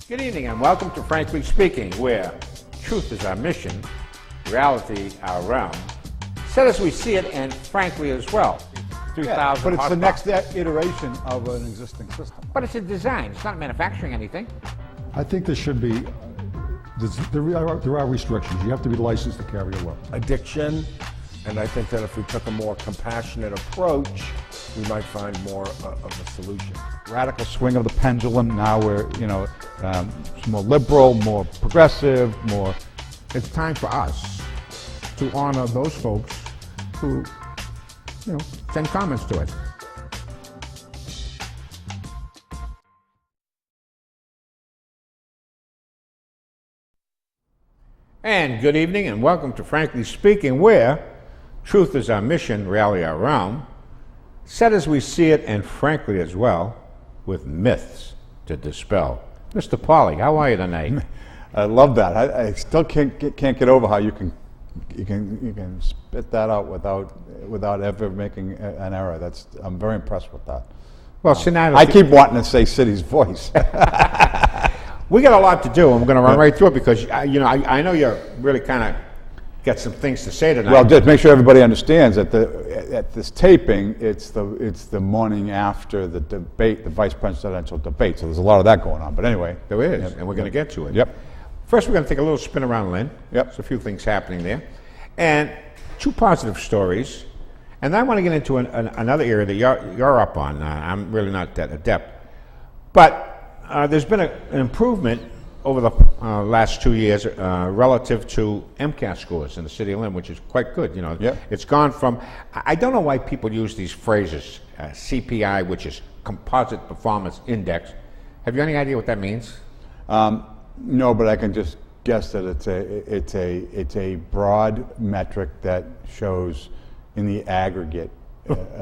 Good evening and welcome to Frankly Speaking, where truth is our mission, reality our realm, set as we see it and frankly as well. 3,000 but it's the next iteration of an existing system. But it's a design, it's not manufacturing anything. I think there should be, there are restrictions. You have to be licensed to carry a weapon. Addiction, and I think that if we took a more compassionate approach, we might find more of a solution. Radical swing of the pendulum. Now we're, it's more liberal, more progressive, more. It's time for us to honor those folks who, send comments to it. And good evening and welcome to Frankly Speaking, where truth is our mission, reality our realm, set as we see it and frankly as well, with myths to dispel. Mr. Pauly, how are you tonight? I love that. I still can't get over how you can spit that out without ever making an error. I'm very impressed with that. Well, so now I keep wanting to say City's voice. We got a lot to do, and we're going to run right through it because I know you're really kind of got some things to say tonight. Well, just make sure everybody understands that at this taping, it's the morning after the debate, the vice presidential debate. So there's a lot of that going on. But anyway, there is, and we're going to get to it. Yep. First, we're going to take a little spin around Lynn. Yep. There's a few things happening there, and two positive stories. And I want to get into another area that you're up on. I'm really not that adept, but there's been an improvement over the last 2 years relative to MCAS scores in the city of Lynn, which is quite good. Yep. It's gone from, I don't know why people use these phrases, CPI, which is Composite Performance Index. Have you any idea what that means? No, but I can just guess that it's a broad metric that shows in the aggregate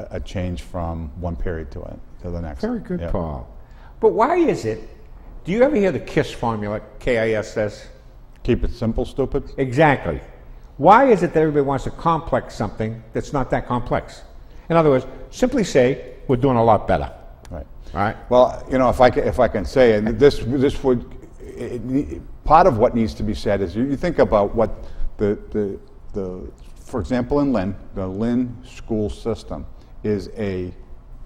a change from one period to the next. Very good, yeah. Paul. But why is it? Do you ever hear the KISS formula, K-I-S-S? Keep it simple, stupid? Exactly. Why is it that everybody wants to complex something that's not that complex? In other words, simply say, we're doing a lot better. Right. All right? Well, if I can say, and this would, part of what needs to be said is you think about what for example, in Lynn, the Lynn school system is a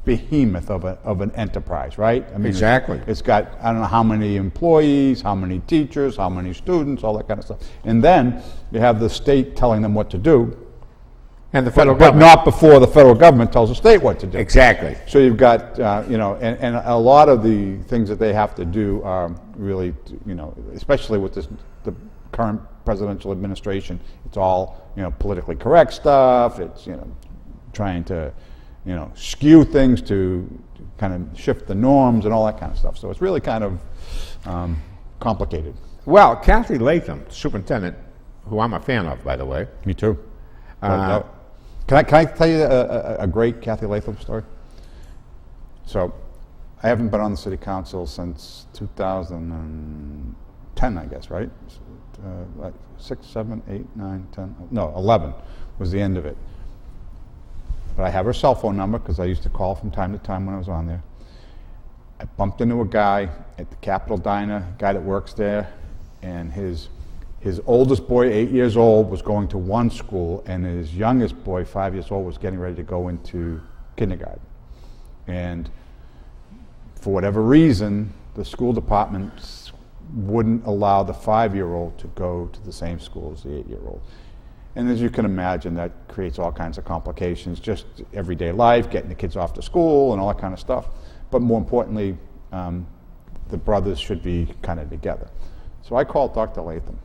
behemoth of an enterprise, right? I mean, exactly. It's got, I don't know how many employees, how many teachers, how many students, all that kind of stuff. And then you have the state telling them what to do. And the federal but government. not before the federal government tells the state what to do. Exactly. So you've got, and a lot of the things that they have to do are really, especially with the current presidential administration, it's all, politically correct stuff. It's, trying to, skew things to kind of shift the norms and all that kind of stuff. So it's really kind of complicated. Well, Kathy Latham, superintendent, who I'm a fan of, by the way. Me too. Can I tell you a great Kathy Latham story? So, I haven't been on the city council since 2010, I guess, right? 6, 7, 8, 9, 10, no, 11 was the end of it. But I have her cell phone number because I used to call from time to time when I was on there. I bumped into a guy at the Capitol Diner, a guy that works there, and his oldest boy, 8 years old, was going to one school, and his youngest boy, 5 years old, was getting ready to go into kindergarten. And for whatever reason, the school department wouldn't allow the 5-year-old to go to the same school as the 8-year-old. And as you can imagine, that creates all kinds of complications, just everyday life, getting the kids off to school and all that kind of stuff. But more importantly, the brothers should be kind of together. So I called Dr. Latham,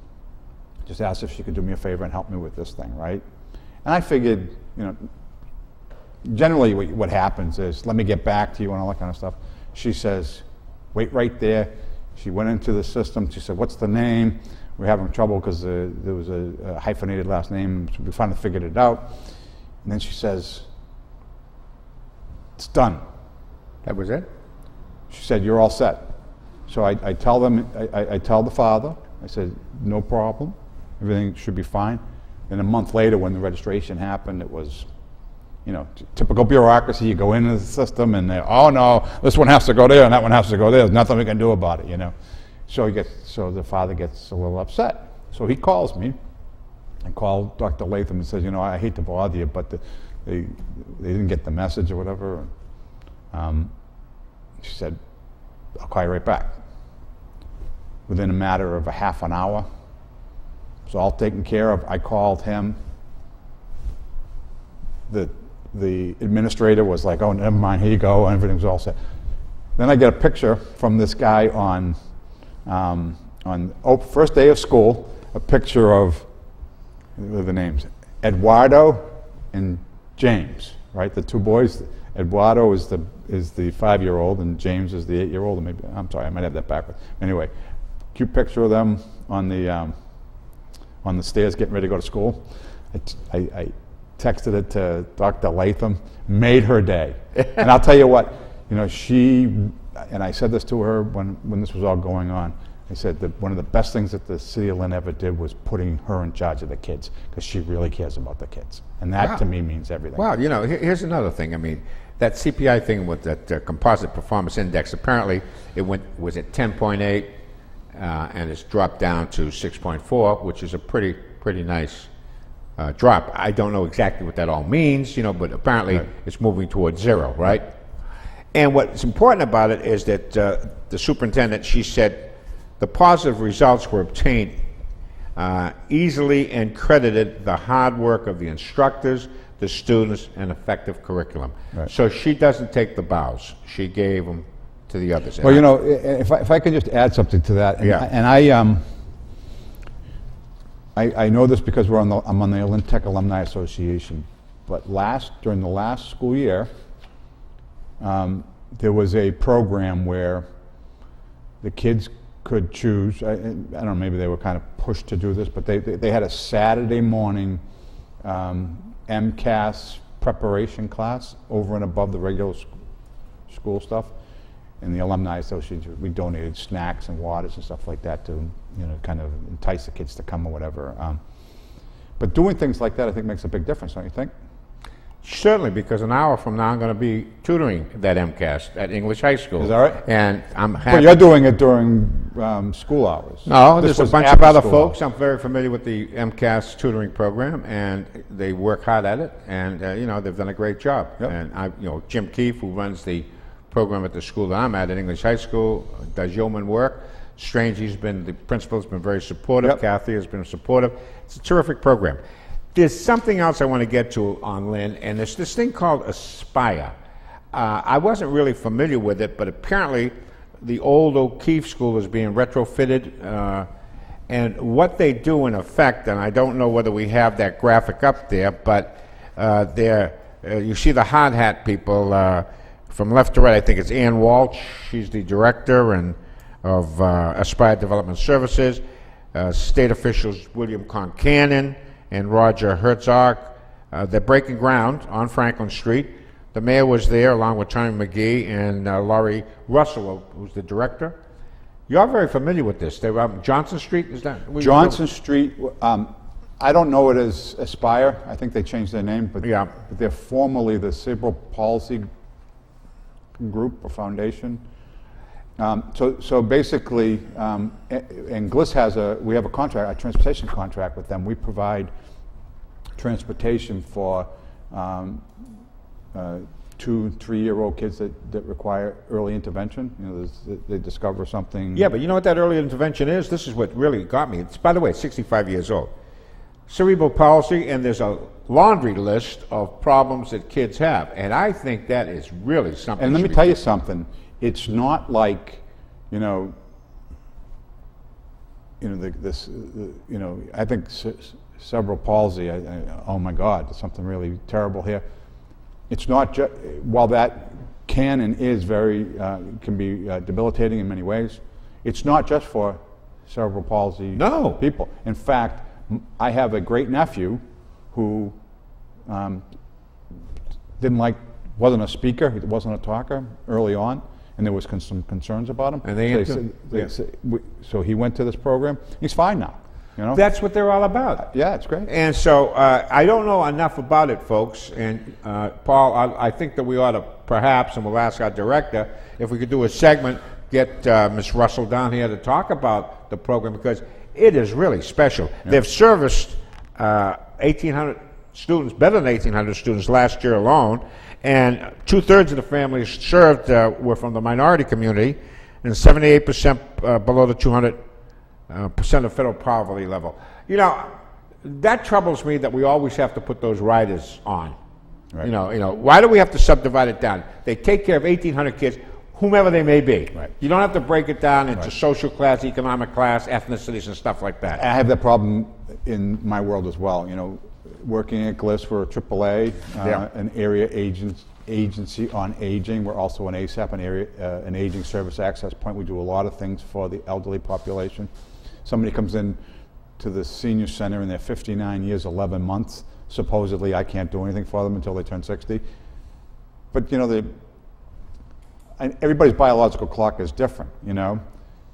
just asked if she could do me a favor and help me with this thing, right? And I figured, generally what happens is, let me get back to you and all that kind of stuff. She says, wait right there. She went into the system. She said, what's the name? We're having trouble because there was a hyphenated last name. So we finally figured it out. And then she says, it's done. That was it? She said, you're all set. So I tell them, I tell the father, I said, no problem. Everything should be fine. And a month later, when the registration happened, it was, typical bureaucracy. You go into the system and they, oh no, this one has to go there and that one has to go there. There's nothing we can do about it, So the father gets a little upset. So he calls me and called Dr. Latham and says, I hate to bother you, but they didn't get the message or whatever. She said, I'll call you right back. Within a matter of a half an hour, it was all taken care of. I called him. The administrator was like, oh, never mind, here you go, and everything's all set. Then I get a picture from this guy on first day of school, a picture of, what are the names? Eduardo and James, right? The two boys. Eduardo is the 5-year-old and James is the 8-year-old. Or maybe, I'm sorry, I might have that backwards. Anyway, cute picture of them on the stairs getting ready to go to school. I texted it to Dr. Latham, made her day. And I'll tell you what, she, and I said this to her when this was all going on, I said that one of the best things that the city of Lynn ever did was putting her in charge of the kids, because she really cares about the kids. And that to me means everything. Wow, here's another thing. I mean, that CPI thing with that composite performance index, apparently was at 10.8 and it's dropped down to 6.4, which is a pretty nice drop. I don't know exactly what that all means, but apparently it's moving towards 0, right? And what's important about it is that the superintendent, she said, the positive results were obtained easily and credited the hard work of the instructors, the students, and effective curriculum. Right. So she doesn't take the bows. She gave them to the others. Well, if I could just add something to that. And I know this because I'm on the Lynn Tech Alumni Association, but during the last school year, there was a program where the kids could choose, I don't know, maybe they were kind of pushed to do this, but they had a Saturday morning MCAS preparation class over and above the regular school stuff. In the Alumni Association, we donated snacks and waters and stuff like that to, kind of entice the kids to come or whatever. But doing things like that, I think, makes a big difference, don't you think? Certainly, because an hour from now I'm going to be tutoring that MCAS at English High School. Is that right? And I'm happy. But you're doing it during school hours. No, there's a bunch of other folks. I'm very familiar with the MCAS tutoring program, and they work hard at it, and they've done a great job. Yep. And Jim Keefe, who runs the program at the school that I'm at English High School, does yeoman work. The principal's been very supportive. Yep. Kathy has been supportive. It's a terrific program. There's something else I want to get to on Lynn, and there's this thing called Aspire. I wasn't really familiar with it, but apparently the old O'Keefe School is being retrofitted, and what they do in effect, and I don't know whether we have that graphic up there, but you see the hard hat people from left to right. I think it's Ann Walsh. She's the director of Aspire Development Services. State officials William Concannon and Roger Herzog. They're breaking ground on Franklin Street. The mayor was there along with Tommy McGee and Laurie Russell, who's the director. You're very familiar with this. They're Johnson Street, is that? Johnson Street, I don't know it as Aspire. I think they changed their name, but they're formerly the Cerebral Palsy Group or Foundation. So basically, and Gliss we have a transportation contract with them. We provide transportation for 2- and 3-year-old kids that require early intervention. They discover something. Yeah, but you know what that early intervention is? This is what really got me. It's, by the way, it's 65 years old. Cerebral palsy, and there's a laundry list of problems that kids have, and I think that is really something. And let me tell you something. It's not like, I think cerebral palsy. Oh my God, there's something really terrible here. It's not just, while that can and is can be debilitating in many ways. It's not just for cerebral palsy people. In fact, I have a great nephew who wasn't a speaker, he wasn't a talker early on, and there was some concerns about him. And so he went to this program. He's fine now. That's what they're all about. Yeah, it's great. And so I don't know enough about it, folks. And Paul, I think that we ought to perhaps, and we'll ask our director, if we could do a segment get Ms. Russell down here to talk about the program because it is really special. They've serviced 1,800 students, better than 1,800 students last year alone, and 2/3 of the families served were from the minority community, and 78% below the 200% of federal poverty level. You know, that troubles me that we always have to put those riders on. Right. You know, why do we have to subdivide it down? They take care of 1,800 kids, whomever they may be. Right. You don't have to break it down into social class, economic class, ethnicities, and stuff like that. I have that problem in my world as well. You know, working at GLIS, we're a AAA, an area agency on aging. We're also an ASAP, an aging service access point. We do a lot of things for the elderly population. Somebody comes in to the senior center and they're 59 years, 11 months. Supposedly, I can't do anything for them until they turn 60. But you know, everybody's biological clock is different. You know,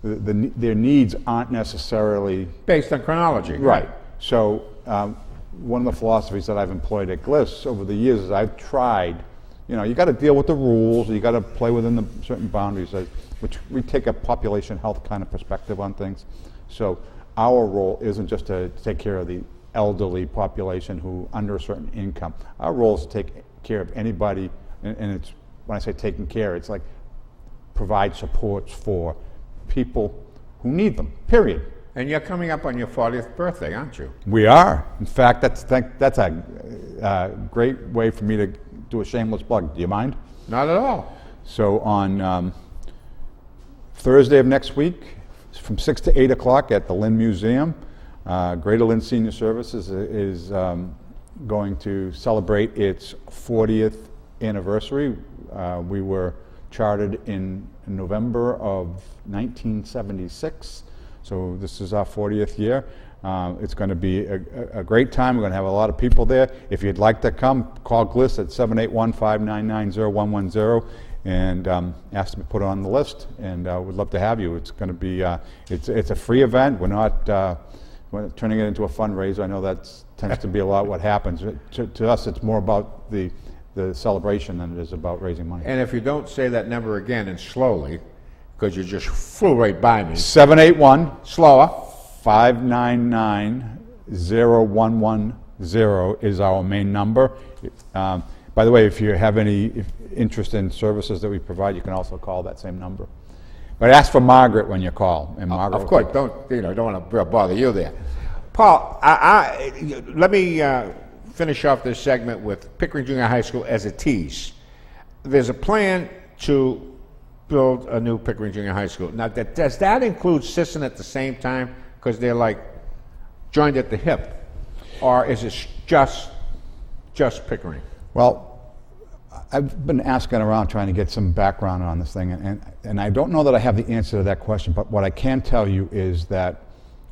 their needs aren't necessarily Based on chronology. right. So one of the philosophies that I've employed at GLIS over the years is I've tried. You know, you got to deal with the rules. You got to play within the certain boundaries. Which we take a population health kind of perspective on things. So our role isn't just to take care of the elderly population who under a certain income. Our role is to take care of anybody, and it's, when I say taking care, it's like provide supports for people who need them, period. And you're coming up on your 40th birthday, aren't you? We are. In fact, that's a great way for me to do a shameless plug. Do you mind? Not at all. So on Thursday of next week, from 6 to 8 o'clock at the Lynn Museum, Greater Lynn Senior Services is going to celebrate its 40th anniversary. We were chartered in November of 1976, so this is our 40th year. It's going to be a great time. We're going to have a lot of people there. If you'd like to come, call GLIS at 781-599-0110 and ask them to put it on the list, and we'd love to have you. It's going to be it's a free event. We're not turning it into a fundraiser. I know that tends to be a lot what happens. To us, it's more about the celebration than it is about raising money. And if you don't say that number again and slowly, because you just flew right by me. 781 Slower. 599-0110 is our main number. By the way, if you have any interest in services that we provide, you can also call that same number. But ask for Margaret when you call. And Margaret Of course, don't want to bother you there. Paul, let me finish off this segment with Pickering Junior High School as a tease. There's a plan to build a new Pickering Junior High School. Now, does that include Sisson at the same time? Because they're like joined at the hip, or is it just Pickering? Well, I've been asking around trying to get some background on this thing, and I don't know that I have the answer to that question, but what I can tell you is that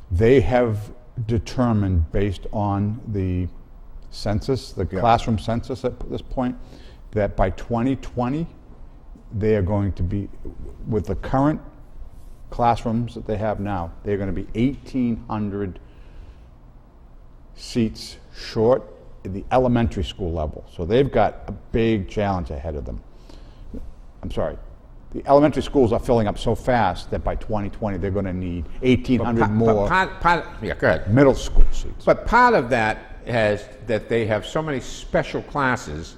they have determined, based on the census, the classroom census at this point, that by 2020, they are going to be, with the current classrooms that they have now, they're going to be 1,800 seats short at the elementary school level. So they've got a big challenge ahead of them. I'm sorry. The elementary schools are filling up so fast that by 2020 they're going to need 1,800 more go ahead. middle school seats. But part of that has that they have so many special classes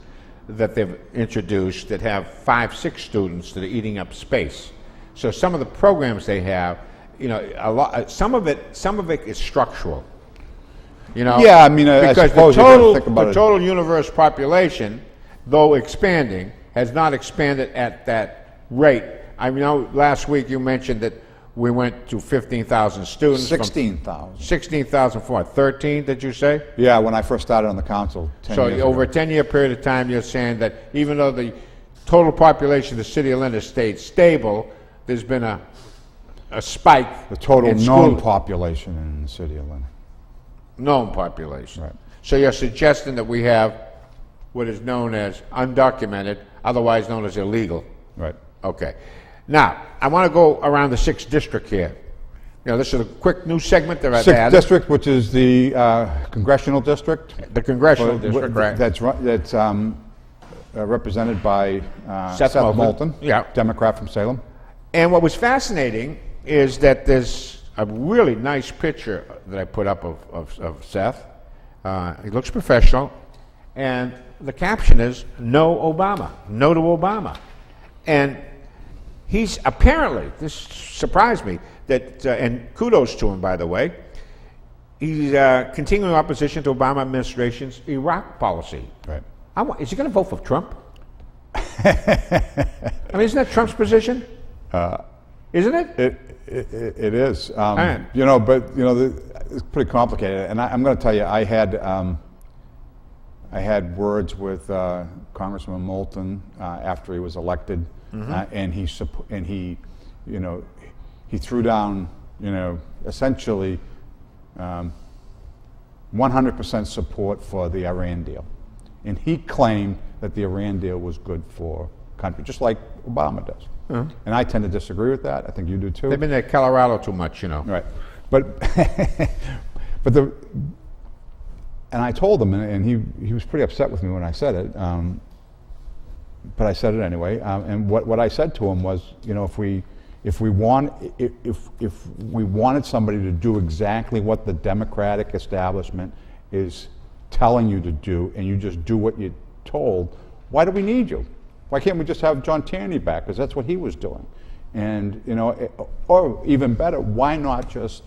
that they've introduced that have 5-6 students that are eating up space. So some of the programs they have, a lot. Some of it is structural. Yeah, I mean, because I suppose the you gotta think about the total universe population, though expanding, has not expanded at that rate. I know last week you mentioned that we went to 15,000 students. 16,000. 16,000 for what, 13, did you say? Yeah, when I first started on the council 10 So years over ago. a 10-year period of time, you're saying that even though the total population of the city of Lynn has stayed stable, there's been a spike. The total in known school- population in the city of Lynn. known population. Right. So you're suggesting that we have what is known as undocumented, otherwise known as illegal. Right. Okay. Now, I want to go around the 6th district here. This is a quick new segment that I've Sixth added. district, which is the Congressional District. The Congressional District, right. That's represented by Seth Seth Moulton. Moulton, Yeah. Democrat from Salem. And what was fascinating is that there's a really nice picture that I put up of Seth. He looks professional, and the caption is "No Obama," no to Obama. And he's apparently, this surprised me, that, and kudos to him, by the way, he's continuing opposition to Obama administration's Iraq policy. Right. Is he going to vote for Trump? I mean, isn't that Trump's position? Isn't it? It is. You know, but you know, it's pretty complicated. And I'm going to tell you, I had words with Congressman Moulton after he was elected, and he, you know, he threw down, you know, essentially 100% support for the Iran deal, and he claimed that the Iran deal was good for country, just like Obama does. And I tend to disagree with that. I think you do too. They've been at Colorado too much, you know. Right, but and I told him, and he was pretty upset with me when I said it. But I said it anyway. And what I said to him was, you know, if we wanted somebody to do exactly what the Democratic establishment is telling you to do, and you just do what you're told, why do we need you? Why can't we just have John Tierney back? Because that's what he was doing. And, you know, or even better, why not just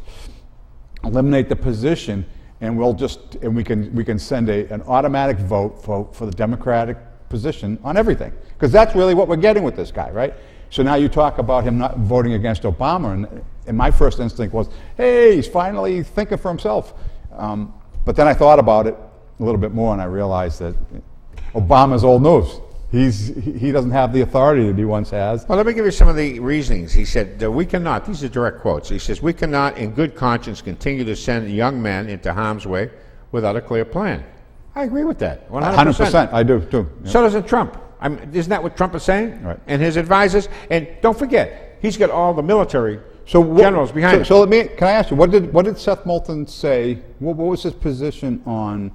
eliminate the position, and we can send an automatic vote for the Democratic position on everything? Because that's really what we're getting with this guy, right? So now you talk about him not voting against Obama, and my first instinct was, hey, he's finally thinking for himself. But then I thought about it a little bit more, and I realized that Obama's old news. He doesn't have the authority that he once has. Well, let me give you some of the reasonings. He said, we cannot, these are direct quotes, he says, we cannot in good conscience continue to send young men into harm's way without a clear plan. I agree with that, 100%. 100%, I do too. Yeah. So doesn't Trump. I mean, isn't that what Trump is saying? Right. And his advisors? And don't forget, he's got all the military generals behind him. So can I ask you, what did Seth Moulton say? What was his position on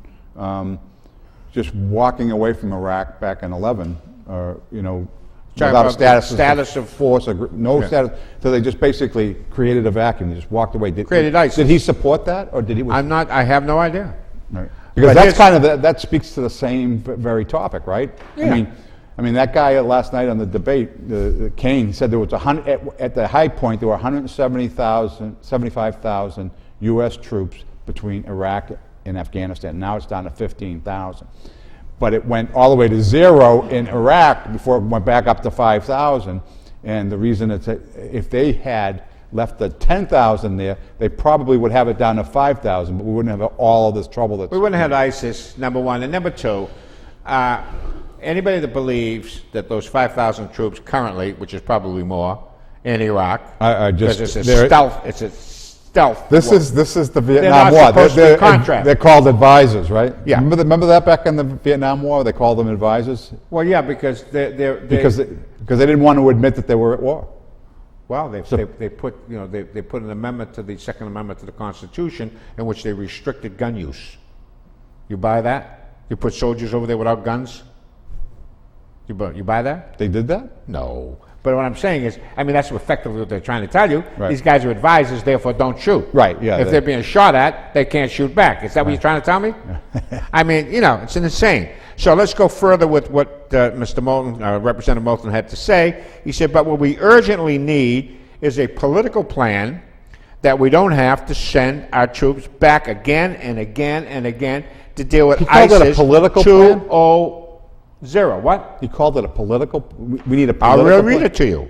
just walking away from Iraq back in 11, or you know, without a status of force, no status? So they just basically created a vacuum. They just walked away. Created ISIS. Did he support that, or did he? I have no idea. Right. Because that's kind of that speaks to the same very topic, right? Yeah. I mean, that guy last night on the debate, Kane, said there was at the high point there were 75,000 U.S. troops between Iraq and Afghanistan. Now it's down to 15,000. But it went all the way to zero in Iraq before it went back up to 5,000. And the reason it's if they had left the 10,000 there, they probably would have it down to 5,000, but we wouldn't have all of this trouble. We wouldn't have ISIS, number one. And number two, anybody that believes that those 5,000 troops currently, which is probably more, in Iraq, because it's a stealth. This war. is the Vietnam War. War. They're called advisors, right? Yeah. Remember that back in the Vietnam War, they called them advisors? Well, yeah, because they didn't want to admit that they were at war. Well, they put an amendment to the Second Amendment to the Constitution in which they restricted gun use. You buy that? You put soldiers over there without guns? You buy that? They did that? No. But what I'm saying is, I mean, that's effectively what they're trying to tell you. Right. These guys are advisors, therefore don't shoot. Right, yeah. If they're being shot at, they can't shoot back. Is that what you're trying to tell me? I mean, you know, it's insane. So let's go further with what Mr. Moulton, Representative Moulton had to say. He said, but what we urgently need is a political plan that we don't have to send our troops back again and again and again to deal with ISIS. He called it a political plan? 2-0. What? He called it a political. We need a political I'll read it to you.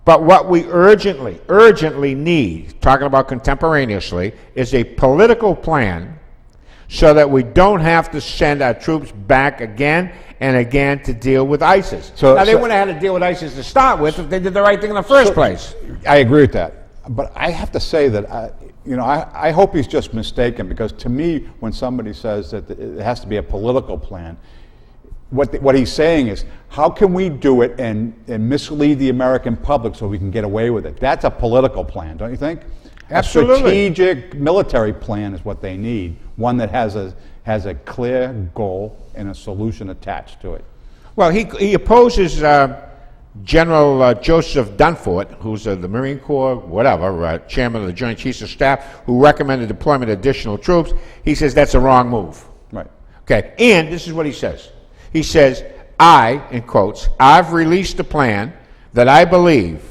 But what we urgently need, talking about contemporaneously, is a political plan so that we don't have to send our troops back again and again to deal with ISIS. Now, they wouldn't have had to deal with ISIS to start with if they did the right thing in the first place. I agree with that. But I have to say that, I hope he's just mistaken, because to me, when somebody says that it has to be a political plan, what he's saying is, how can we do it and mislead the American public so we can get away with it? That's a political plan, don't you think? Absolutely. A strategic military plan is what they need, one that has a clear goal and a solution attached to it. Well, he opposes General Joseph Dunford, who's the Marine Corps, whatever, chairman of the Joint Chiefs of Staff, who recommended deployment of additional troops, he says that's a wrong move. Right. Okay, and this is what he says. He says, I, in quotes, I've released a plan that I believe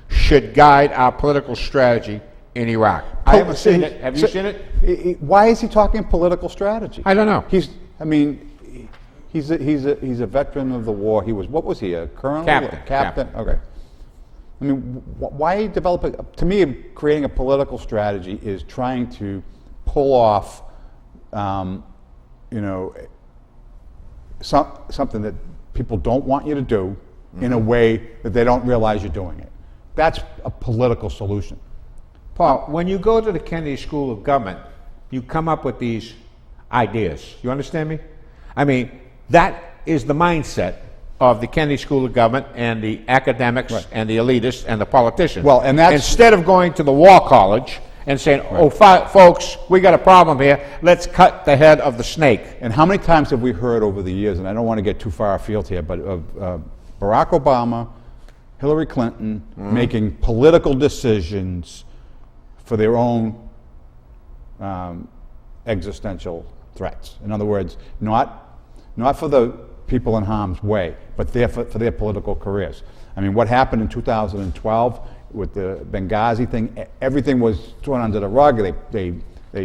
should guide our political strategy in Iraq. I haven't seen it. Have you seen it? Why is he talking political strategy? I don't know. He's a veteran of the war. What was he, a colonel? Captain. Okay. I mean, why develop to me, creating a political strategy is trying to pull off, something that people don't want you to do in a way that they don't realize you're doing it. That's a political solution. Paul, when you go to the Kennedy School of Government, you come up with these ideas. You understand me? I mean, that is the mindset of the Kennedy School of Government and the academics and the elitists and the politicians. Well, and that's instead of going to the War College and saying, folks, we got a problem here, let's cut the head of the snake. And how many times have we heard over the years, and I don't want to get too far afield here, but of Barack Obama, Hillary Clinton making political decisions for their own existential threats. In other words, not for the people in harm's way, but for their political careers. I mean, what happened in 2012 with the Benghazi thing, everything was thrown under the rug. They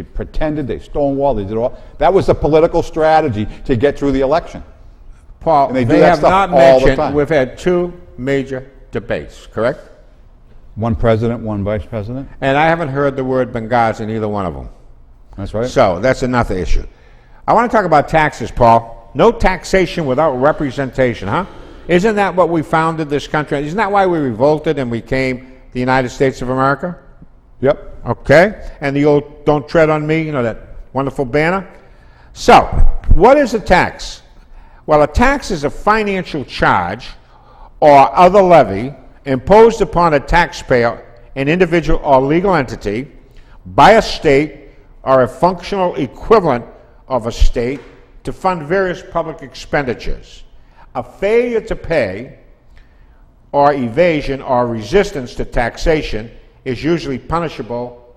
pretended, they stonewalled, they did all. That was a political strategy to get through the election. Paul, and they have not mentioned, we've had two major debates, correct? One president, one vice president. And I haven't heard the word Benghazi in either one of them. That's right. So that's another issue. I want to talk about taxes, Paul. No taxation without representation, huh? Isn't that what we founded this country? Isn't that why we revolted and became the United States of America? Yep. Okay. And the old "Don't Tread on Me," that wonderful banner. So, what is a tax? Well, a tax is a financial charge or other levy imposed upon a taxpayer, an individual or legal entity, by a state or a functional equivalent of a state to fund various public expenditures. A failure to pay or evasion or resistance to taxation is usually punishable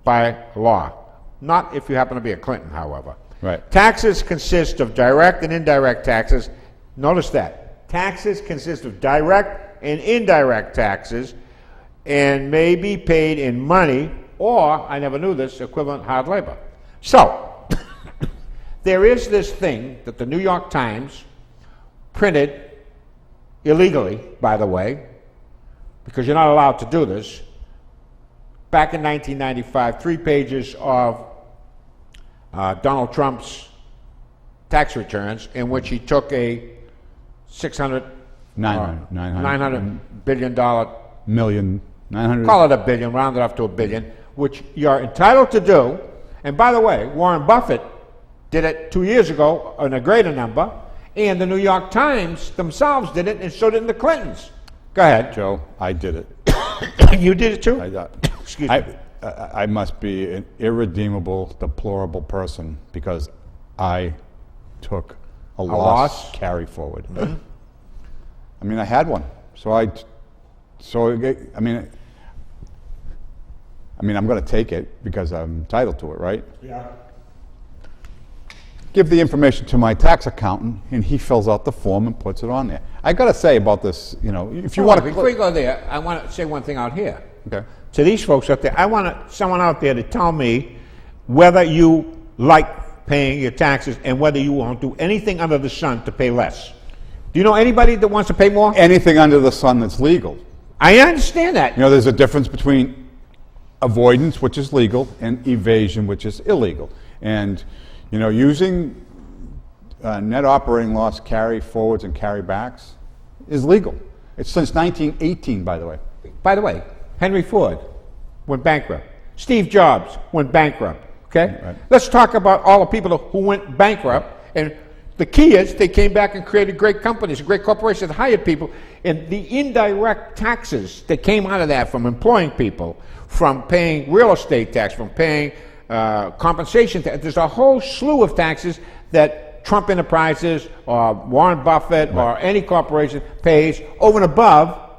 by law. Not if you happen to be a Clinton, however. Right. Taxes consist of direct and indirect taxes. Notice that. Taxes consist of direct and indirect taxes and may be paid in money or, I never knew this, equivalent hard labor. So, there is this thing that the New York Times printed illegally, by the way, because you're not allowed to do this, back in 1995, 3 pages of Donald Trump's tax returns in which he took a $900 billion million, 900. Call it a billion, round it up to a billion, which you're entitled to do. And by the way, Warren Buffett did it 2 years ago on a greater number, and the New York Times themselves did it, and so did the Clintons. Go ahead. Joe, I did it. You did it too? Excuse me. I must be an irredeemable, deplorable person because I took a loss carry forward. Mm-hmm. I mean, I had one. I'm going to take it because I'm entitled to it, right? Yeah. Give the information to my tax accountant, and he fills out the form and puts it on there. I got to say about this, if you want to. Before you go there, I want to say one thing out here. Okay. To these folks out there, I want someone out there to tell me whether you like paying your taxes and whether you won't do anything under the sun to pay less. Do you know anybody that wants to pay more? Anything under the sun that's legal. I understand that. There's a difference between avoidance, which is legal, and evasion, which is illegal. And, using net operating loss carry forwards and carry backs is legal. It's since 1918, by the way. By the way, Henry Ford went bankrupt. Steve Jobs went bankrupt. Okay? Right. Let's talk about all the people who went bankrupt. And the key is they came back and created great companies, great corporations that hired people. And the indirect taxes that came out of that from employing people, from paying real estate tax, from paying compensation tax, there's a whole slew of taxes that that Trump Enterprises or Warren Buffett or any corporation pays over and above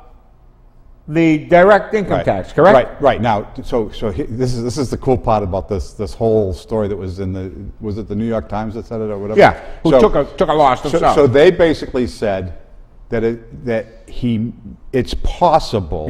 the direct income tax, correct? Right. Now, this is the cool part about this whole story that was in was it the New York Times that said it or whatever? Yeah, who took a loss themselves. So they basically said that it's possible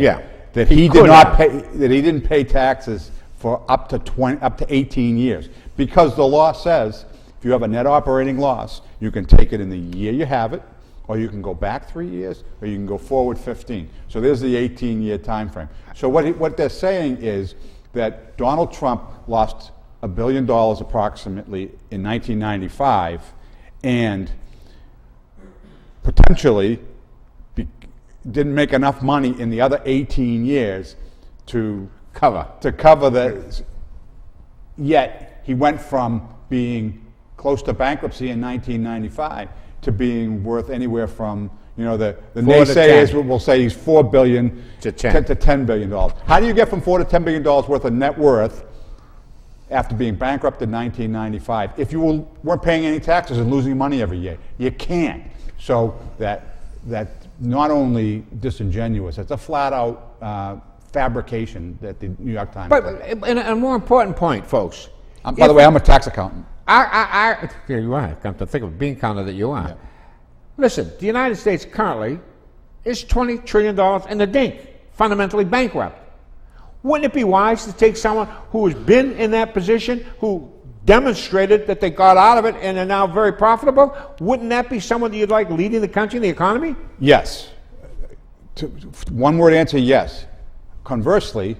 that he didn't pay taxes for up to 18 years, because the law says if you have a net operating loss, you can take it in the year you have it, or you can go back 3 years, or you can go forward 15. So there's the 18-year time frame. So what they're saying is that Donald Trump lost $1 billion approximately in 1995, and potentially didn't make enough money in the other 18 years to cover that. Yet he went from being close to bankruptcy in 1995 to being worth anywhere from, the naysayers will say he's $4 billion to $10 billion. How do you get from $4 to $10 billion worth of net worth after being bankrupt in 1995 if you weren't paying any taxes and losing money every year? You can't. So that's not only disingenuous, it's a flat-out fabrication that the New York Times. But and a more important point, folks. By the way, I'm a tax accountant. Here you are. Come to think of it, bean counter that you are. Yeah. Listen, the United States currently is $20 trillion in the dink, fundamentally bankrupt. Wouldn't it be wise to take someone who has been in that position, who demonstrated that they got out of it and are now very profitable? Wouldn't that be someone that you'd like leading the country and the economy? Yes. One word answer, yes. Conversely,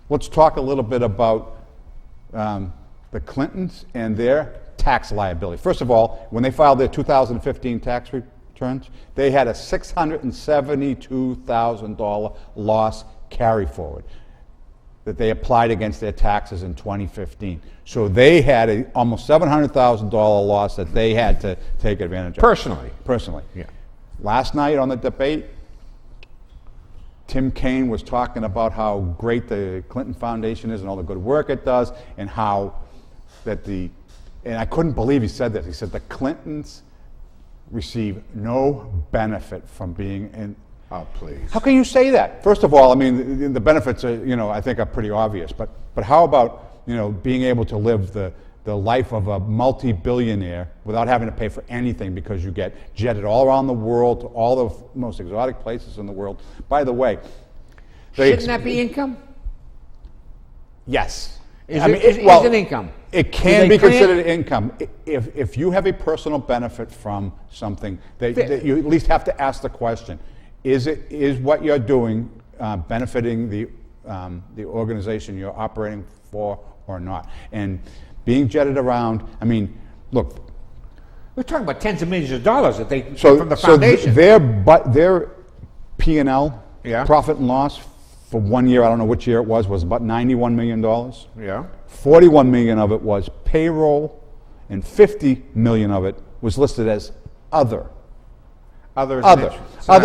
let's talk a little bit about the Clintons and their tax liability. First of all, when they filed their 2015 tax returns, they had a $672,000 loss carry forward that they applied against their taxes in 2015. So they had a almost $700,000 loss that they had to take advantage of. Personally. Yeah. Last night on the debate, Tim Kaine was talking about how great the Clinton Foundation is and all the good work it does, and how and I couldn't believe he said this. He said the Clintons receive no benefit from being in. Oh, please. How can you say that? First of all, I mean, the benefits are, I think are pretty obvious. But how about, being able to live the life of a multi-billionaire without having to pay for anything because you get jetted all around the world to all the most exotic places in the world? By the way, shouldn't that be income? Yes. Is it income? It can be considered income if you have a personal benefit from something that you at least have to ask the question: is what you're doing benefiting the organization you're operating for or not? And being jetted around, I mean, look, we're talking about tens of millions of dollars that they from the foundation. So their P&L, profit and loss for 1 year, I don't know which year it was about $91 million. Yeah. 41 million of it was payroll, and 50 million of it was listed as other. Other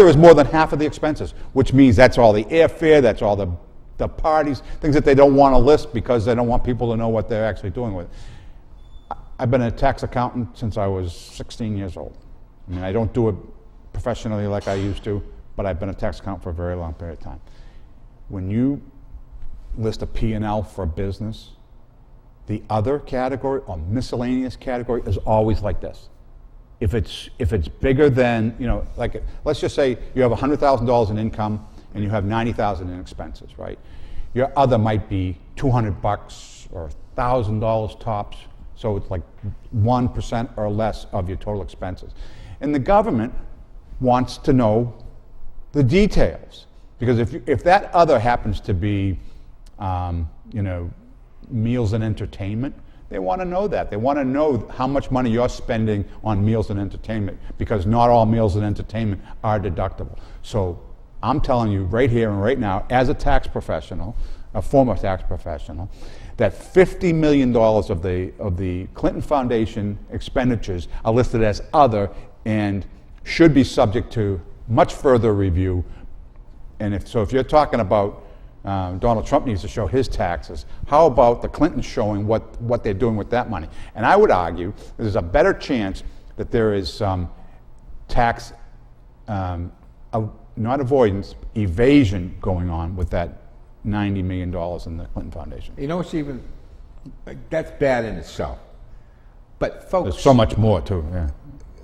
is more than half of the expenses, which means that's all the airfare, that's all the parties, things that they don't want to list because they don't want people to know what they're actually doing with it. I've been a tax accountant since I was 16 years old. I mean, I don't do it professionally like I used to, but I've been a tax accountant for a very long period of time. When you list a P&L for a business, the other category or miscellaneous category is always like this. If it's bigger than, like let's just say you have $100,000 in income and you have $90,000 in expenses, right? Your other might be $200 or $1,000 tops, so it's like 1% or less of your total expenses. And the government wants to know the details. Because if that other happens to be, meals and entertainment, they want to know that. They want to know how much money you're spending on meals and entertainment, because not all meals and entertainment are deductible. So I'm telling you right here and right now, as a tax professional, a former tax professional, that $50 million of the Clinton Foundation expenditures are listed as other and should be subject to much further review. And if you're talking about Donald Trump needs to show his taxes, how about the Clintons showing what they're doing with that money? And I would argue there's a better chance that there is some tax, not avoidance, evasion going on with that $90 million in the Clinton Foundation. You know, it's even, that's bad in itself. But folks, There's so much more too, yeah.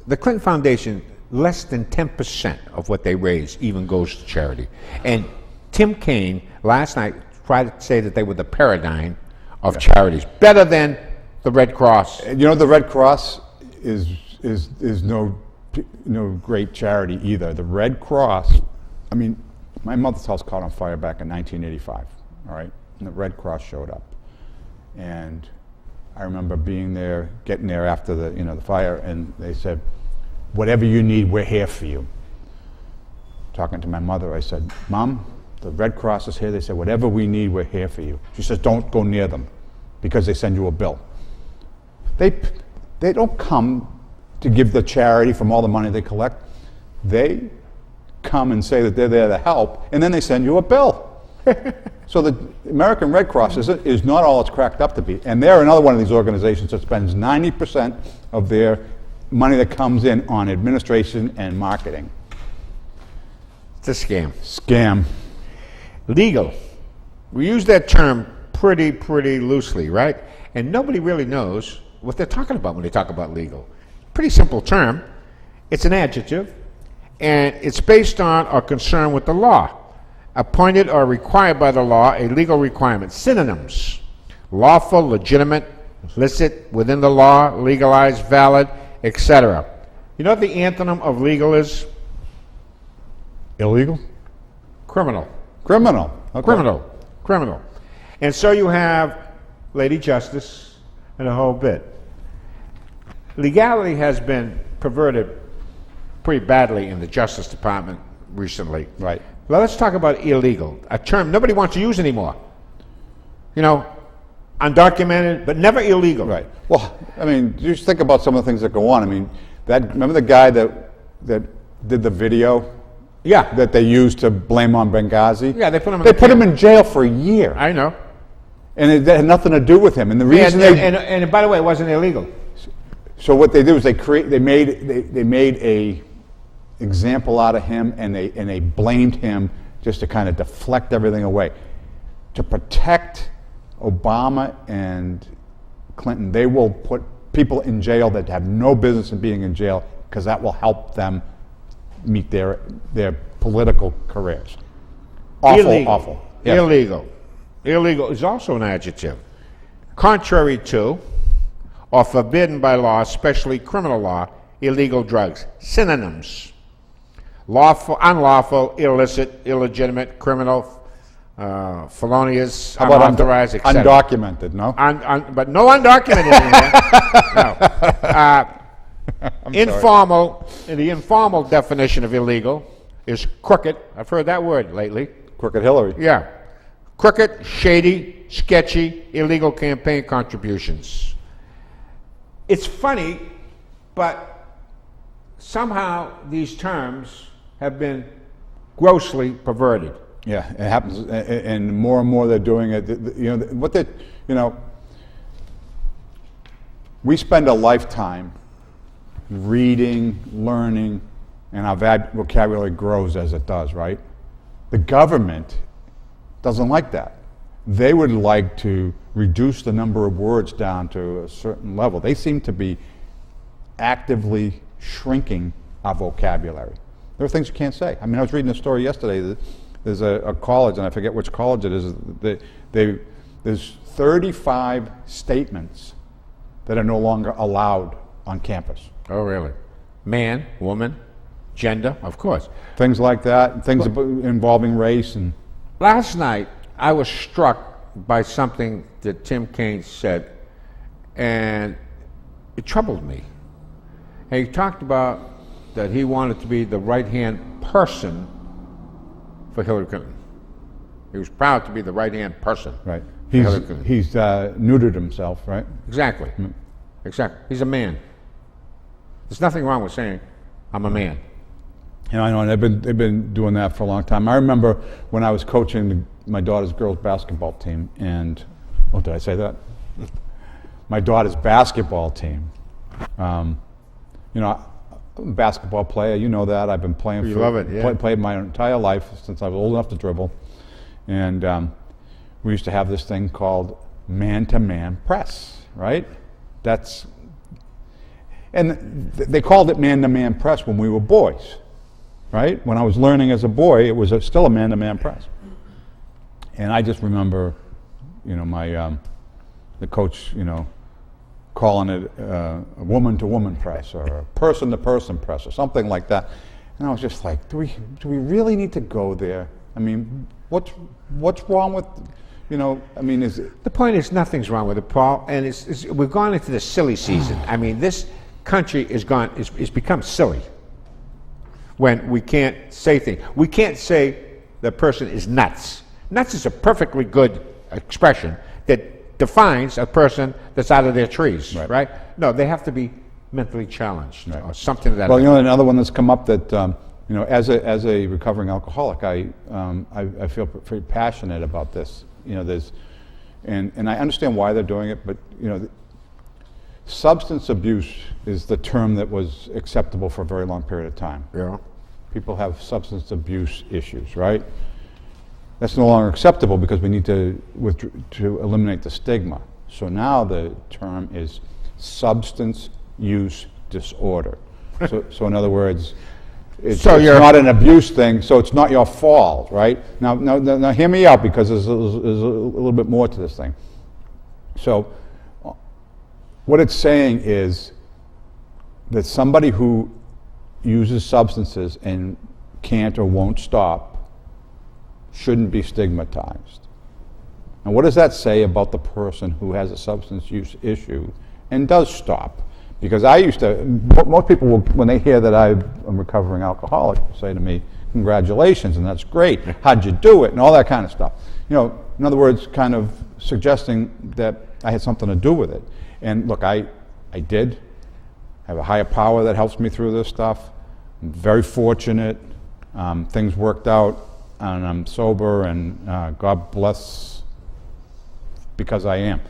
the Clinton Foundation, less than 10% of what they raise even goes to charity. And Tim Kaine last night tried to say that they were the paradigm of charities, better than the Red Cross. You know, the Red Cross is no great charity either. The Red Cross, I mean, my mother's house caught on fire back in 1985, all right? And the Red Cross showed up. And I remember being there, getting there after the fire, and they said, whatever you need, we're here for you. Talking to my mother, I said, Mom, the Red Cross is here. They said, whatever we need, we're here for you. She says, don't go near them because they send you a bill. They don't come to give the charity from all the money they collect. They come and say that they're there to help, and then they send you a bill. So the American Red Cross is not all it's cracked up to be. And they're another one of these organizations that spends 90% of their money that comes in on administration and marketing. It's a scam. Scam. Legal. We use that term pretty loosely, right? And nobody really knows what they're talking about when they talk about legal. Pretty simple term. It's an adjective, and it's based on or concerned with the law. Appointed or required by the law, a legal requirement. Synonyms: lawful, legitimate, licit, within the law, legalized, valid, etc. You know what the antonym of legal is? Illegal? Criminal. Criminal. Okay. Criminal. And so you have Lady Justice and a whole bit. Legality has been perverted pretty badly in the Justice Department recently. Right. Well, let's talk about illegal, a term nobody wants to use anymore. You know, undocumented, but never illegal. Right. Well, I mean, just think about some of the things that go on. I mean, remember the guy that did the video? Yeah. That they used to blame on Benghazi? Yeah, they put him in They the put him camp. in jail for a year. I know. And it had nothing to do with him. And the reason And by the way, it wasn't illegal. So what they did was they made a example out of him, and they blamed him just to kind of deflect everything away. To protect Obama and Clinton, they will put people in jail that have no business in being in jail because that will help them meet their political careers. Awful. Yeah. Illegal. Illegal is also an adjective. Contrary to or forbidden by law, especially criminal law, illegal drugs. Synonyms: lawful, unlawful, illicit, illegitimate, criminal, felonious, How about unauthorized, etc. undocumented, no? But no undocumented in here. No. Informal, the informal definition of illegal is crooked. I've heard that word lately. Crooked Hillary. Yeah. Crooked, shady, sketchy, illegal campaign contributions. It's funny, but somehow these terms have been grossly perverted. Yeah, it happens, and more they're doing it. We spend a lifetime reading, learning, and our vocabulary grows as it does, right? The government doesn't like that. They would like to reduce the number of words down to a certain level. They seem to be actively shrinking our vocabulary. There are things you can't say. I mean, I was reading a story yesterday that there's a college, and I forget which college it is, there's 35 statements that are no longer allowed on campus. Oh, really? Man, woman, gender, of course. Things like that, things involving race and... Last night, I was struck by something that Tim Kaine said, and it troubled me. And he talked about that he wanted to be the right-hand person for Hillary Clinton. He was proud to be the right-hand person. Right. for Hillary Clinton. He's neutered himself, right? Exactly. Exactly. He's a man. There's nothing wrong with saying, I'm a man. I know, and they've been doing that for a long time. I remember when I was coaching my daughter's girls basketball team, and did I say that? My daughter's basketball team. You know, I'm a basketball player. You know that. I've been playing. You love it, yeah. Played my entire life since I was old enough to dribble, and we used to have this thing called man-to-man press, right? And they called it man-to-man press when we were boys, right? When I was learning as a boy, it was still a man-to-man press. And I just remember, you know, the coach, you know, calling it a woman-to-woman press or a person-to-person press or something like that. And I was just like, do we really need to go there? I mean, what's wrong with, you know, I mean, is it... The point is nothing's wrong with it, Paul, and we've gone into the silly season. I mean, this country is become silly when we can't say things. We can't say the person is nuts. Nuts is a perfectly good expression that defines a person that's out of their trees, right? No, they have to be mentally challenged or something of that. Well, you know, another one that's come up that, you know, as a recovering alcoholic, I feel pretty passionate about this. You know, and I understand why they're doing it, but, you know, substance abuse is the term that was acceptable for a very long period of time. Yeah. People have substance abuse issues, right? That's no longer acceptable because we need to eliminate the stigma. So now the term is substance use disorder. So in other words, it's not an abuse thing, so it's not your fault, right? Now hear me out, because there's a little bit more to this thing. So what it's saying is that somebody who uses substances and can't or won't stop shouldn't be stigmatized. And what does that say about the person who has a substance use issue and does stop? Because most people will, when they hear that I'm a recovering alcoholic, will say to me, congratulations, and that's great, how'd you do it, and all that kind of stuff. You know, in other words, kind of suggesting that I had something to do with it. And look, I did have a higher power that helps me through this stuff. I'm very fortunate. Things worked out, and I'm sober, and God bless, because I am.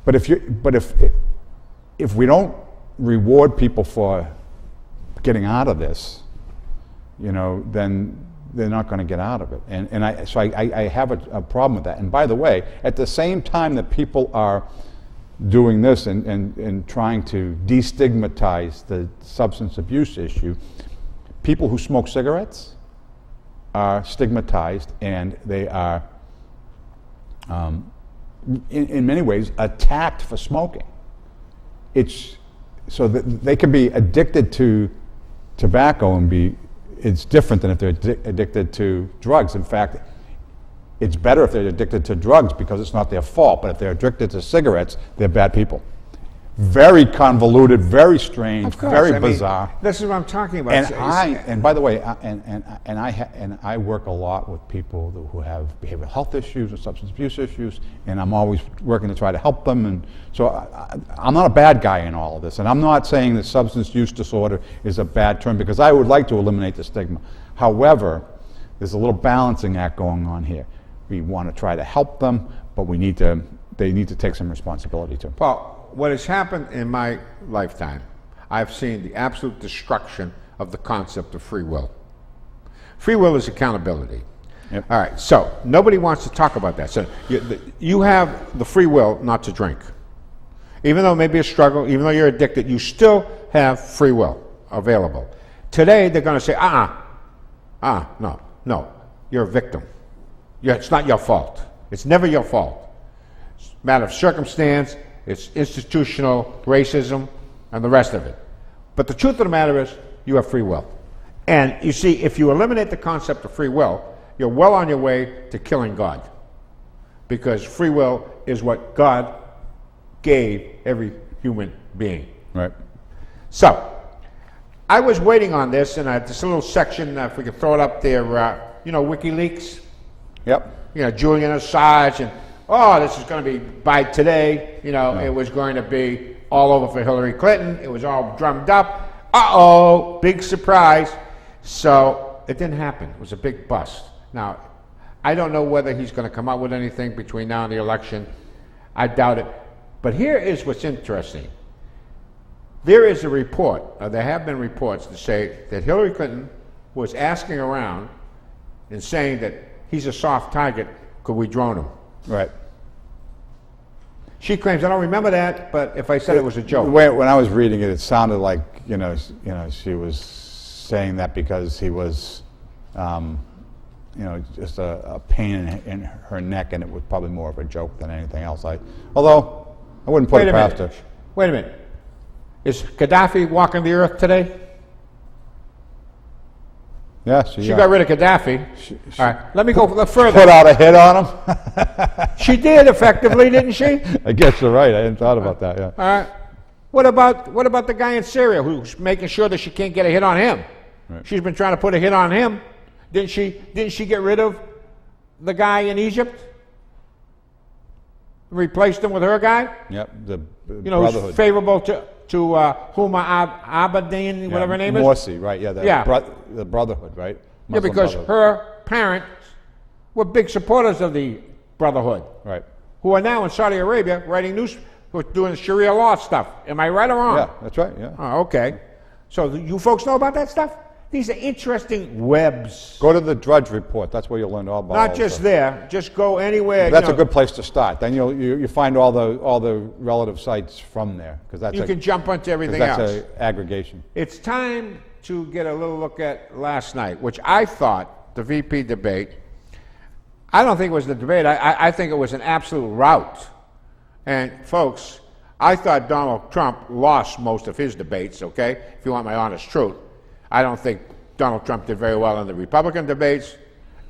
But if we don't reward people for getting out of this, you know, then they're not going to get out of it. And I have a problem with that. And by the way, at the same time that people are doing this and trying to destigmatize the substance abuse issue, people who smoke cigarettes are stigmatized, and they are, in many ways, attacked for smoking. It's so that they can be addicted to tobacco it's different than if they're addicted to drugs. In fact, it's better if they're addicted to drugs because it's not their fault, but if they're addicted to cigarettes, they're bad people. Very convoluted, very strange, very bizarre. This is what I'm talking about. And by the way, I work a lot with people who have behavioral health issues and substance abuse issues, and I'm always working to try to help them. And so I'm not a bad guy in all of this, and I'm not saying that substance use disorder is a bad term, because I would like to eliminate the stigma. However, there's a little balancing act going on here. We want to try to help them, but they need to take some responsibility too. Paul, what has happened in my lifetime, I've seen the absolute destruction of the concept of free will. Free will is accountability. Yep. All right, so nobody wants to talk about that. So you have the free will not to drink. Even though it may be a struggle, even though you're addicted, you still have free will available. Today, they're going to say, no, you're a victim. It's not your fault. It's never your fault. It's a matter of circumstance. It's institutional racism and the rest of it. But the truth of the matter is, you have free will. And you see, if you eliminate the concept of free will, you're well on your way to killing God. Because free will is what God gave every human being. Right. So, I was waiting on this, and this little section, if we could throw it up there, WikiLeaks. Yep. Julian Assange, and this is going to be by today. It was going to be all over for Hillary Clinton. It was all drummed up. Big surprise. So it didn't happen. It was a big bust. Now, I don't know whether he's going to come out with anything between now and the election. I doubt it. But here is what's interesting. There is a report, there have been reports to say that Hillary Clinton was asking around and saying that he's a soft target, could we drone him? Right. She claims, I don't remember that, but if I said it was a joke. When I was reading it, it sounded like, she was saying that because he was, just a pain in her neck, and it was probably more of a joke than anything else. Although I wouldn't put it past her. Wait a minute. Is Gaddafi walking the earth today? Yeah, she got rid of Gaddafi. All right, let me go further. Put out a hit on him? She did effectively, didn't she? I guess you're right. I hadn't thought about that, yeah. All right. What about the guy in Syria who's making sure that she can't get a hit on him? Right. She's been trying to put a hit on him. Didn't she get rid of the guy in Egypt? Replaced him with her guy? Yep, the Brotherhood. Who's favorable to Huma Abedin, whatever her name is? Morsi, right, yeah, the Brotherhood, right? Muslim because Brotherhood. Her parents were big supporters of the Brotherhood. Right. Who are now in Saudi Arabia doing Sharia law stuff. Am I right or wrong? Yeah, that's right, yeah. Oh, okay. So you folks know about that stuff? These are interesting webs. Go to the Drudge Report. That's where you'll learn all about. Not just there. Just go anywhere. That's a good place to start. Then you find all the relative sites from there because that's you can jump onto everything else. That's an aggregation. It's time to get a little look at last night, which I thought the VP debate. I don't think it was the debate. I think it was an absolute rout. And folks, I thought Donald Trump lost most of his debates. Okay, if you want my honest truth. I don't think Donald Trump did very well in the Republican debates,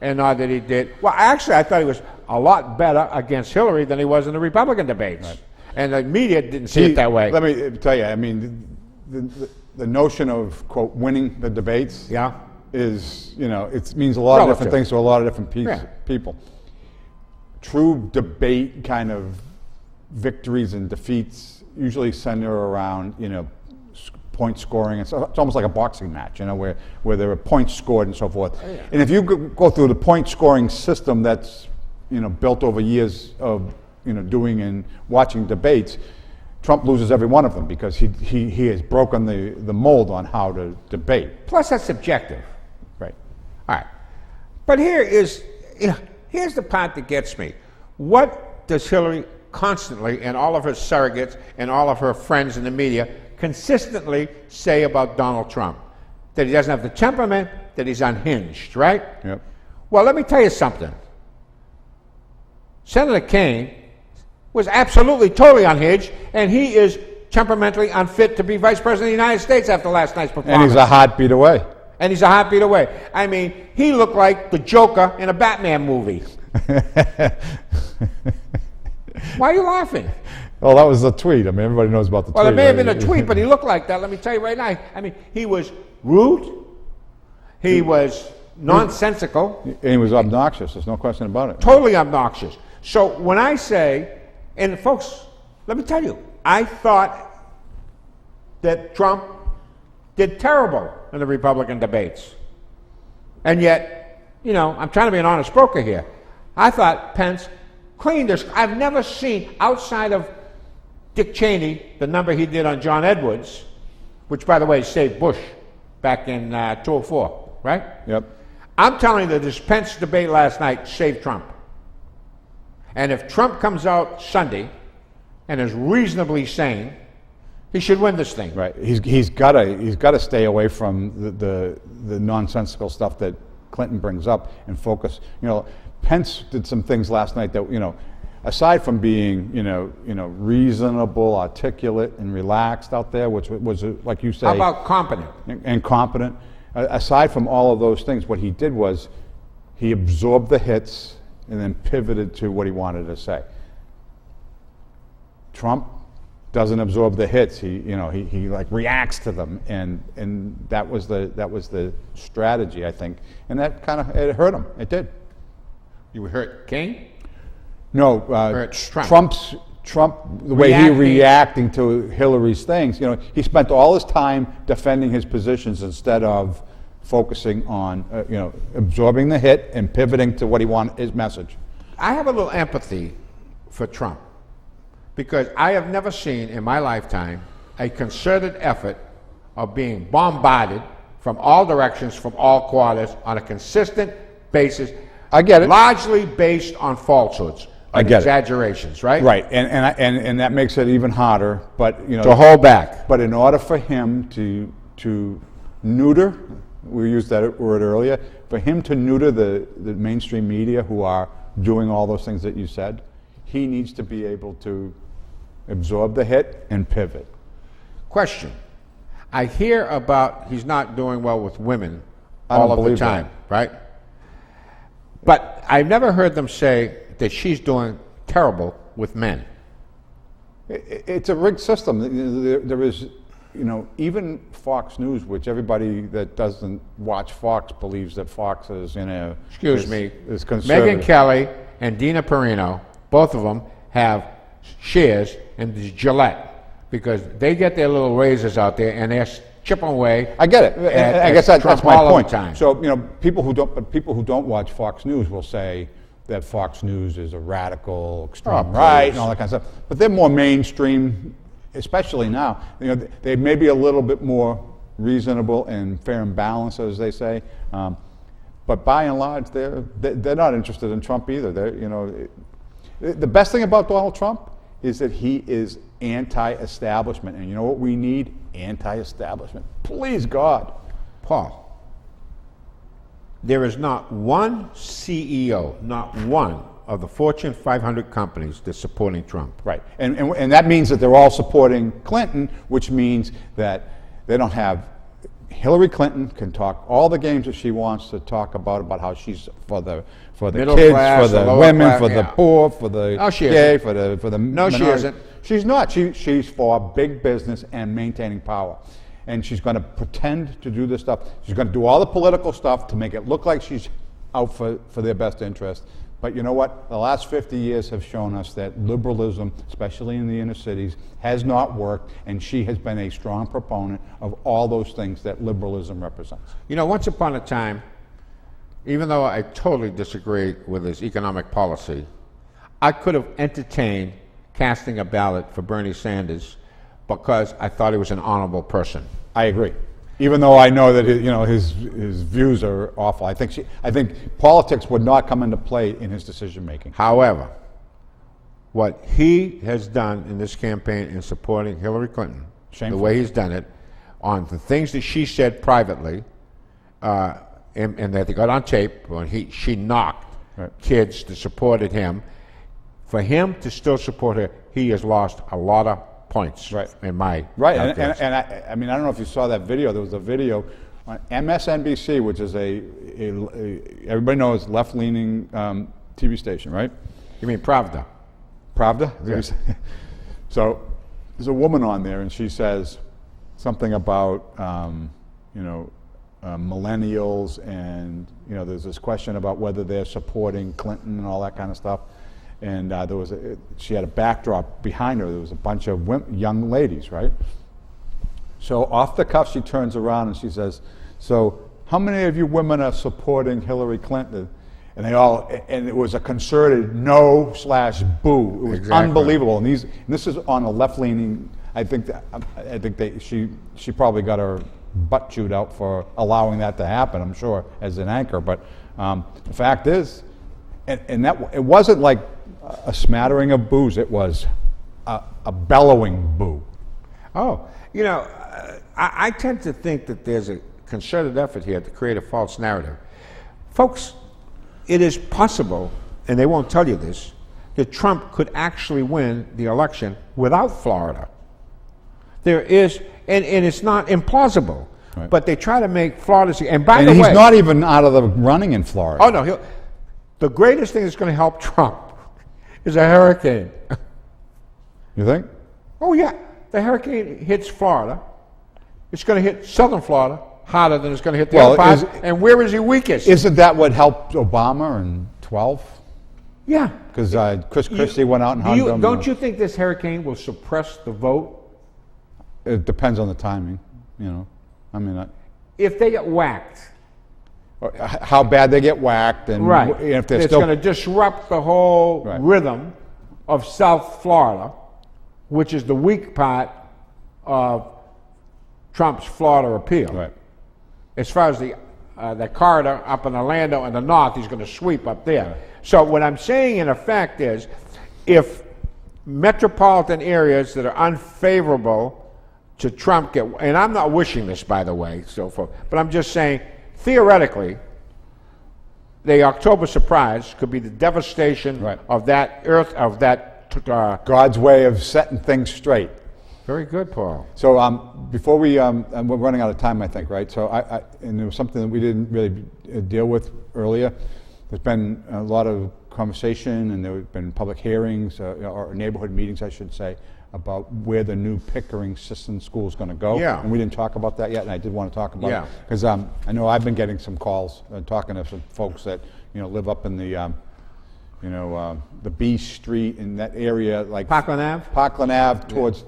and nor did he did. Well, actually, I thought he was a lot better against Hillary than he was in the Republican debates. Right. And the media didn't see it that way. Let me tell you, I mean, the notion of, quote, winning the debates is, it means a lot of different things to a lot of different people. True debate kind of victories and defeats usually center around, point scoring. It's almost like a boxing match, where there are points scored and so forth. Oh, yeah. And if you go through the point scoring system that's, built over years of, doing and watching debates, Trump loses every one of them because he has broken the mold on how to debate. Plus, that's subjective. Right. All right. But here's the part that gets me. What does Hillary constantly, and all of her surrogates and all of her friends in the media, consistently say about Donald Trump? That he doesn't have the temperament, that he's unhinged, right? Yep. Well, let me tell you something. Senator Kaine was absolutely, totally unhinged, and he is temperamentally unfit to be Vice President of the United States after last night's performance. And he's a heartbeat away. I mean, he looked like the Joker in a Batman movie. Why are you laughing? Well, that was a tweet. I mean, everybody knows about the tweet. Well, it may have been a tweet, but he looked like that. Let me tell you right now. I mean, he was rude. He was nonsensical. And he was obnoxious. There's no question about it. Totally obnoxious. So when I say, and folks, let me tell you, I thought that Trump did terrible in the Republican debates. And yet, I'm trying to be an honest broker here. I thought Pence cleaned this. I've never seen, outside of Dick Cheney, the number he did on John Edwards, which, by the way, saved Bush back in 2004, right? Yep. I'm telling you that this Pence debate last night saved Trump. And if Trump comes out Sunday and is reasonably sane, he should win this thing. Right. He's got to stay away from the nonsensical stuff that Clinton brings up and focus. Pence did some things last night that aside from being reasonable, articulate, and relaxed out there, which was like you say. How about competent? And competent. Aside from all of those things, what he did was he absorbed the hits and then pivoted to what he wanted to say. Trump doesn't absorb the hits. He like reacts to them, and that was the strategy, I think, and that kind of it hurt him. It did. You hurt King? No, Trump, the way he reacting to Hillary's things. He spent all his time defending his positions instead of focusing on, absorbing the hit and pivoting to what he wanted, his message. I have a little empathy for Trump because I have never seen in my lifetime a concerted effort of being bombarded from all directions, from all quarters, on a consistent basis. I get it. Largely based on falsehoods, I get it. exaggerations, right? Right, and that makes it even harder. But To hold back. But in order for him to neuter, we used that word earlier, for him to neuter the mainstream media who are doing all those things that you said, he needs to be able to absorb the hit and pivot. Question. I hear about he's not doing well with women I don't all of the believe time, that. right? But I've never heard them say that she's doing terrible with men. It's a rigged system. There is, even Fox News, which everybody that doesn't watch Fox believes that Fox is is conservative. Megyn Kelly and Dina Perino, both of them have shares in Gillette because they get their little raises out there and they're chipping away. I get it. I guess that's Trump my all of point. the time. So people who don't watch Fox News will say that Fox News is a radical, extreme right, and all that kind of stuff. But they're more mainstream, especially now. They may be a little bit more reasonable and fair and balanced, as they say. But by and large, they're not interested in Trump either. The best thing about Donald Trump is that he is anti-establishment, and you know what we need? Anti-establishment. Please God. Paul, there is not one CEO, not one of the Fortune 500 companies that's supporting Trump. Right, and that means that they're all supporting Clinton, which means that they don't have. Hillary Clinton can talk all the games that she wants to talk about how she's for the Middle kids, class, for the lower women, class, for the yeah. poor, for the No, she gay, isn't. for the No, she minority. isn't. She's not. She's for big business and maintaining power. And she's going to pretend to do this stuff. She's going to do all the political stuff to make it look like she's out for their best interest. But you know what? The last 50 years have shown us that liberalism, especially in the inner cities, has not worked, and she has been a strong proponent of all those things that liberalism represents. Once upon a time, even though I totally disagree with his economic policy, I could have entertained casting a ballot for Bernie Sanders because I thought he was an honorable person. I agree. Even though I know that his views are awful, I think politics would not come into play in his decision making. However, what he has done in this campaign in supporting Hillary Clinton, Shameful. the way he's done it, on the things that she said privately, and that they got on tape when she knocked kids that supported him. For him to still support her, he has lost a lot of points in my right. And I mean, I don't know if you saw that video. There was a video on MSNBC, which is a everybody knows left-leaning TV station, right? You mean Pravda? Pravda? Yes. So there's a woman on there, and she says something about millennials, and there's this question about whether they're supporting Clinton and all that kind of stuff. And she had a backdrop behind her. There was a bunch of young ladies, right? So off the cuff, she turns around and she says, "So how many of you women are supporting Hillary Clinton?" And and it was a concerted no/boo. It was unbelievable. And this is on a left-leaning. I think she probably got her butt chewed out for allowing that to happen, I'm sure, as an anchor. But the fact is, and that it wasn't like a smattering of boos. It was a bellowing boo. Oh, I tend to think that there's a concerted effort here to create a false narrative. Folks, it is possible, and they won't tell you this, that Trump could actually win the election without Florida. There is, and it's not implausible, but they try to make Florida, and by the way... And he's not even out of the running in Florida. Oh, no, the greatest thing that's going to help Trump is a hurricane. You think? Oh, yeah. The hurricane hits Florida. It's going to hit southern Florida harder than it's going to hit the other parts. And where is he weakest? Isn't that what helped Obama in 12? Yeah. Because Chris Christie went out and hugged him. Don't you think this hurricane will suppress the vote? It depends on the timing, I mean, if they get whacked. How bad they get whacked, and if they're it's going to disrupt the whole rhythm of South Florida, which is the weak part of Trump's Florida appeal. Right. As far as the corridor up in Orlando and the north, he's going to sweep up there. So what I'm saying in effect is, if metropolitan areas that are unfavorable to Trump get, and I'm not wishing this, by the way, but I'm just saying, theoretically, the October surprise could be the devastation Right. of that God's way of setting things straight. Very good, Paul. So before we, and we're running out of time, I think, right? So and there was something that we didn't really deal with earlier. There's been a lot of conversation, and there have been public hearings, or neighborhood meetings, I should say, about where the new Pickering System School is going to go. Yeah. And we didn't talk about that yet, and I did want to talk about Yeah. it. Because I know I've been getting some calls, talking to some folks that, live up in the, the B Street in that area, like Parkland Ave? Parkland Ave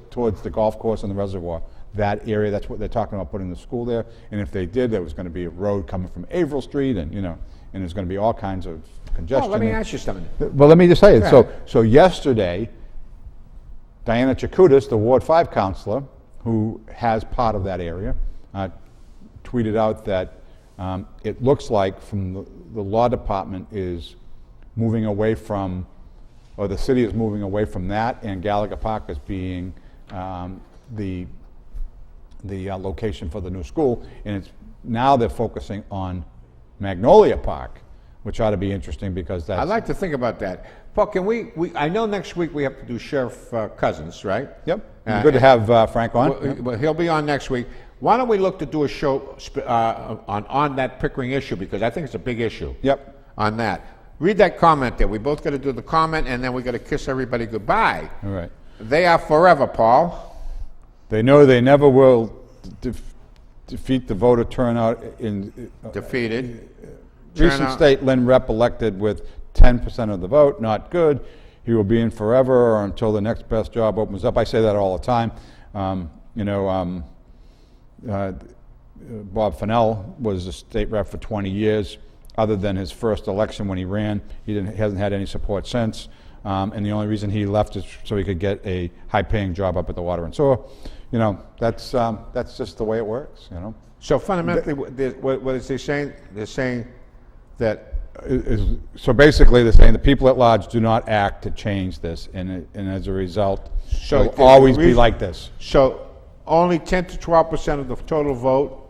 towards the golf course and the reservoir. That area, that's what they're talking about, putting the school there. And if they did, there was going to be a road coming from Averill Street, and and there's going to be all kinds of congestion. Oh, let me ask you something. Well, let me just say it. Yeah. So yesterday, Diana Chakutis, the Ward 5 councilor, who has part of that area, tweeted out that it looks like from the law department is moving away from, or the city is moving away from that, and Gallagher Park as being the location for the new school, and it's now they're focusing on Magnolia Park, which ought to be interesting because that's... I'd like to think about that. Paul, can we I know next week we have to do Sheriff Cousins, right? Yep. Good to have Frank on. Well, he'll be on next week. Why don't we look to do a show on that Pickering issue, because I think it's a big issue. Yep. On that. Read that comment there. We both got to do the comment, and then we got to kiss everybody goodbye. All right. They are forever, Paul. They know they never will defeat the voter turnout in... Defeated. Recent Turnout. state Lynn rep elected with 10% of the vote, not good. He will be in forever or until the next best job opens up. I say that all the time. Bob Fennell was a state rep for 20 years. Other than his first election when he ran, he hasn't had any support since. And the only reason he left is so he could get a high-paying job up at the Water and Sewer. That's just the way it works. So fundamentally, what is they saying? They're saying that So basically, they're saying the people at large do not act to change this, and as a result, So it'll always be like this. So only 10 to 12% of the total vote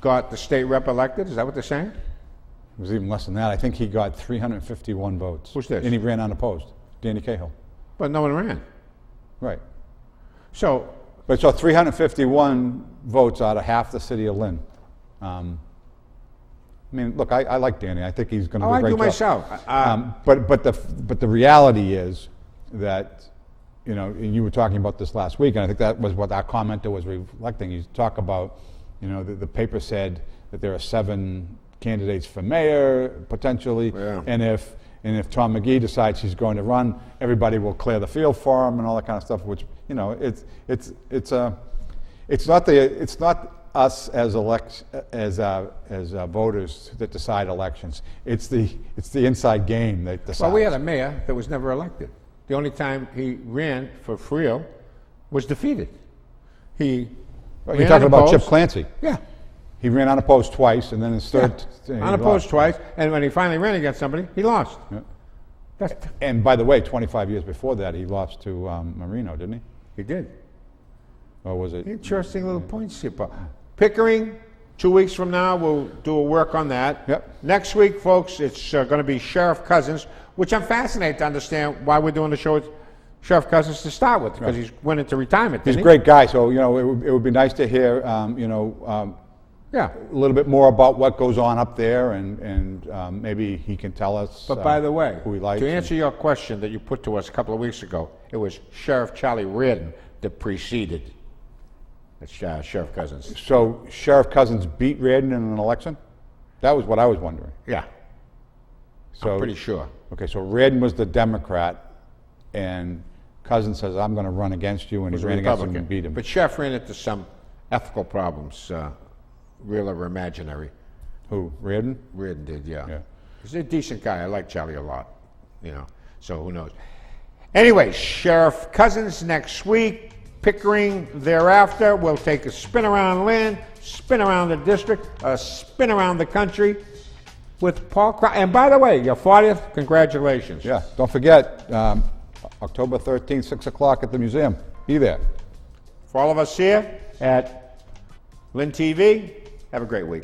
got the state rep elected? Is that what they're saying? It was even less than that. I think he got 351 votes. Who's this? And he ran unopposed. Danny Cahill. But no one ran. Right. So, But so 351 votes out of half the city of Lynn. Look, I like Danny. I think he's going to do a I great do job. myself. But the reality is that, and you were talking about this last week, and I think that was what our commenter was reflecting. You talk about, the paper said that there are 7 candidates for mayor potentially, Yeah. and if Tom McGee decides he's going to run, everybody will clear the field for him and all that kind of stuff. Which it's not us as voters that decide elections. It's the inside game that decides. Well, we had a mayor that was never elected. The only time he ran for real was defeated. He You're ran talking about Chip unopposed. Clancy. Yeah. He ran unopposed twice, and then his third. he Unopposed lost. twice, and when he finally ran against somebody, he lost. Yeah. That's, And by the way, 25 years before that, he lost to Marino, didn't he? he did. Or was it? Interesting little points here, Paul. Pickering, 2 weeks from now, we'll do a work on that. Yep. Next week, folks, it's going to be Sheriff Cousins, which I'm fascinated to understand why we're doing the show with Sheriff Cousins to start with, because he's went into retirement, He's didn't a great guy, so it would be nice to hear Yeah. a little bit more about what goes on up there, and maybe he can tell us. But by the way, who he likes. to answer your question that you put to us a couple of weeks ago, it was Sheriff Charlie Reardon that preceded Sheriff Cousins. So Sheriff Cousins beat Reardon in an election? That was what I was wondering. Yeah, So I'm pretty sure. Okay, so Reardon was the Democrat, and Cousins says, "I'm going to run against you," and he Was a ran against him Republican. and beat him. But Sheriff ran into some ethical problems, real or imaginary. Who? Reardon? Reardon did, yeah. Yeah. He's a decent guy. I like Charlie a lot, so who knows. Anyway, Sheriff Cousins next week. Pickering thereafter. We'll take a spin around Lynn, spin around the district, a spin around the country with Paul Crowley. And by the way, your 40th, congratulations. Yeah, don't forget, October 13th, 6 o'clock at the museum. Be there. For all of us here at Lynn TV, have a great week.